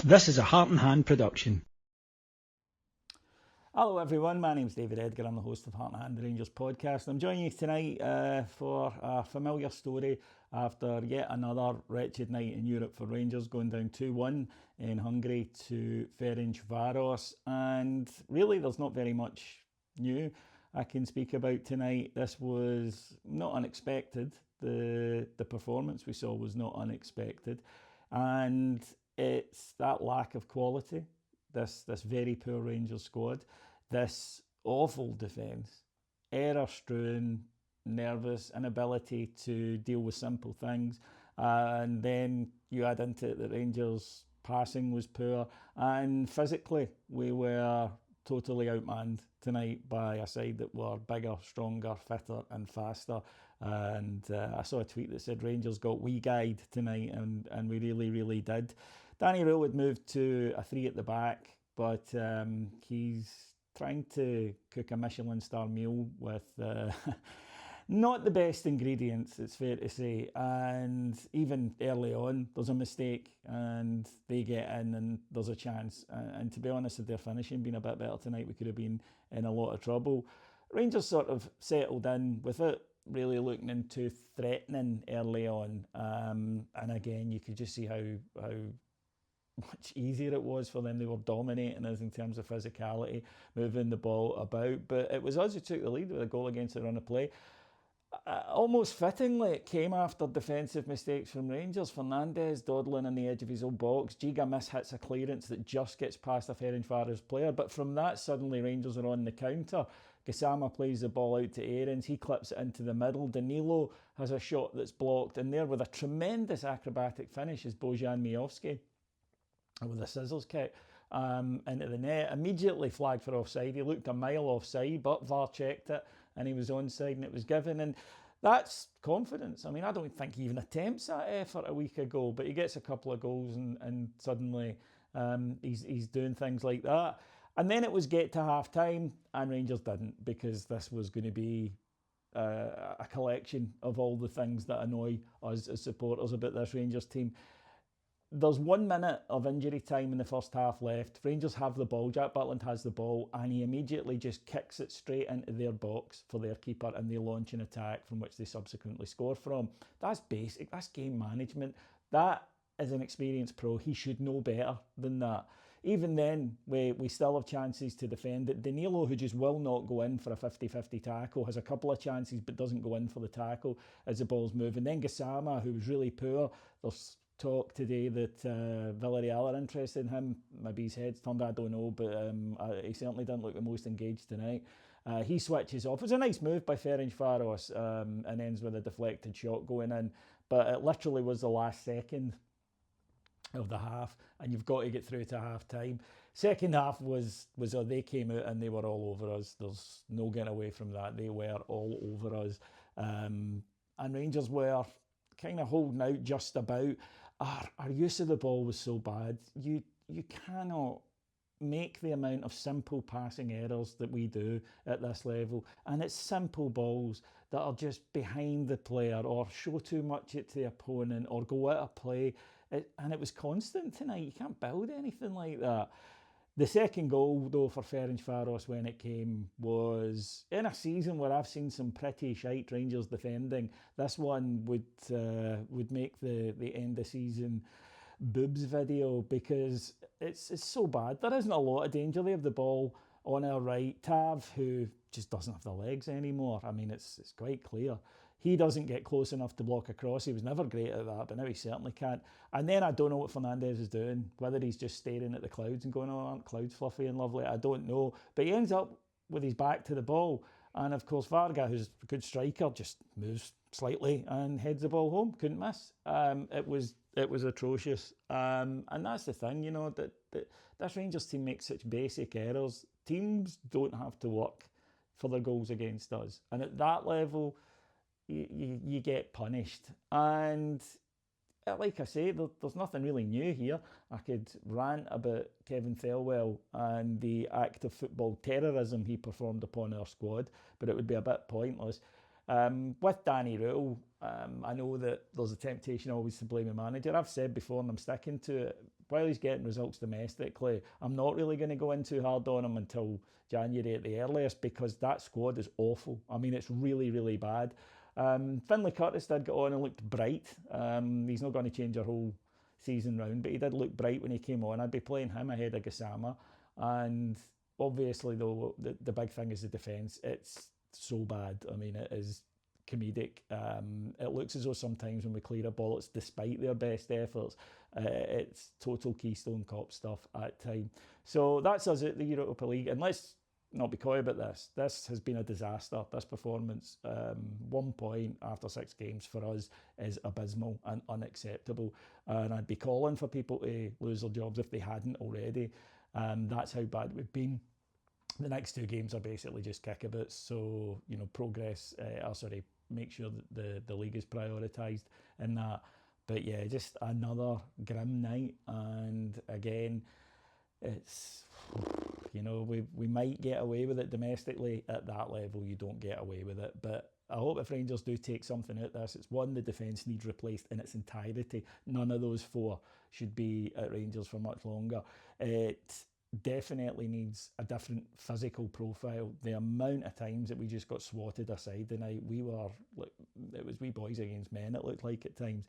This is a Heart and Hand production. Hello everyone, my name's David Edgar, I'm the host of Heart and Hand, the Rangers podcast. I'm joining you tonight for a familiar story after yet another wretched night in Europe for Rangers, going down 2-1 in Hungary to Ferencvaros, and really there's not very much new I can speak about tonight. This was not unexpected, the performance we saw was not unexpected, and it's that lack of quality, this very poor Rangers squad, this awful defence, error-strewn, nervous, inability to deal with simple things, and then you add into it that Rangers' passing was poor, and physically we were totally outmanned tonight by a side that were bigger, stronger, fitter and faster. And I saw a tweet that said Rangers got wee-guyed tonight, and we really did. Danny Röhl had moved to a three at the back, but he's trying to cook a Michelin star meal with not the best ingredients, it's fair to say. And even early on, there's a mistake and they get in and there's a chance. And to be honest, if their finishing been a bit better tonight, we could have been in a lot of trouble. Rangers sort of settled in without really looking too threatening early on. And again, you could just see how much easier it was for them. They were dominating us in terms of physicality, moving the ball about. But it was us who took the lead with a goal against the run of play. Almost fittingly, it came after defensive mistakes from Rangers. Fernandes dawdling on the edge of his own box. Giga mishits a clearance that just gets past a Ferencvaros player. But from that, suddenly Rangers are on the counter. Gassama plays the ball out to Aarons. He clips it into the middle. Danilo has a shot that's blocked. And there with a tremendous acrobatic finish is Bojan Miovski with a scissors kick into the net. Immediately flagged for offside. He looked a mile offside, but VAR checked it and he was onside and it was given. And that's confidence. I mean, I don't think he even attempts that effort a week ago, but he gets a couple of goals and suddenly he's doing things like that. And then it was get to half time and Rangers didn't, because this was going to be a collection of all the things that annoy us as supporters about this Rangers team. There's 1 minute of injury time in the first half left. Rangers have the ball. Jack Butland has the ball and he immediately just kicks it straight into their box for their keeper and they launch an attack from which they subsequently score from. That's basic. That's game management. That is an experienced pro. He should know better than that. Even then, we still have chances to defend it. Danilo, who just will not go in for a 50-50 tackle, has a couple of chances but doesn't go in for the tackle as the ball's moving. Then Gassama, who was really poor, there's talk today that Villarreal are interested in him. Maybe his head's turned, I don't know, but he certainly didn't look the most engaged tonight. He switches off. It was a nice move by Ferencvaros and ends with a deflected shot going in, but it literally was the last second of the half and you've got to get through to half time. Second half was they came out and they were all over us. There's no getting away from that. They were all over us, and Rangers were kind of holding out just about. Our use of the ball was so bad. You cannot make the amount of simple passing errors that we do at this level, and it's simple balls that are just behind the player or show too much to the opponent or go out of play, and it was constant tonight. You can't build anything like that. The second goal, though, for Ferencvaros when it came was in a season where I've seen some pretty shite Rangers defending. This one would make the end of season boobs video, because it's so bad. There isn't a lot of danger. They have the ball on our right. Tav, who just doesn't have the legs anymore. I mean, it's quite clear. He doesn't get close enough to block a cross. He was never great at that, but now he certainly can't. And then I don't know what Fernandes is doing, whether he's just staring at the clouds and going, oh, aren't clouds fluffy and lovely? I don't know. But he ends up with his back to the ball. And of course, Varga, who's a good striker, just moves slightly and heads the ball home. Couldn't miss. It was atrocious. And that's the thing, you know, that this Rangers team makes such basic errors. Teams don't have to work for their goals against us. And at that level, you get punished. And like I say, there's nothing really new here. I could rant about Kevin Thelwell and the act of football terrorism he performed upon our squad, but it would be a bit pointless. With Danny Rule, I know that there's a temptation always to blame the manager. I've said before, and I'm sticking to it, while he's getting results domestically, I'm not really going to go in too hard on him until January at the earliest, because that squad is awful. I mean, it's really, really bad. Finlay Curtis did get on and looked bright. He's not going to change our whole season round, but he did look bright when he came on. I'd be playing him ahead of Gassama. And obviously, though, the big thing is the defence. It's so bad. I mean, it is comedic. It looks as though sometimes when we clear a ball, it's despite their best efforts. It's total Keystone Cop stuff at time. So that's us at the Europa League. And let's not be coy about this. This has been a disaster. This performance, 1 point after 6 games for us is abysmal and unacceptable. And I'd be calling for people to lose their jobs if they hadn't already. That's how bad we've been. The next 2 games are basically just kickabouts. So, progress, make sure that the league is prioritised in that. But yeah, just another grim night. And again, it's, we might get away with it domestically. At that level, you don't get away with it. But I hope if Rangers do take something out of this, it's one, the defence needs replaced in its entirety. None of those 4 should be at Rangers for much longer. It definitely needs a different physical profile. The amount of times that we just got swatted aside tonight, it was wee boys against men, it looked like at times.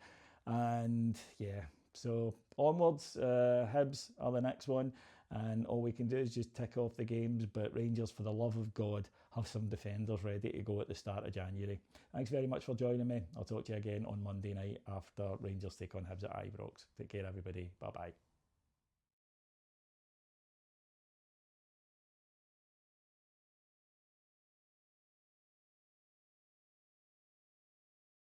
And yeah, so onwards, Hibs are the next one, and all we can do is just tick off the games. But Rangers, for the love of God, have some defenders ready to go at the start of January. Thanks very much for joining me. I'll talk to you again on Monday night after Rangers take on Hibs at Ibrox. Take care, everybody. Bye bye.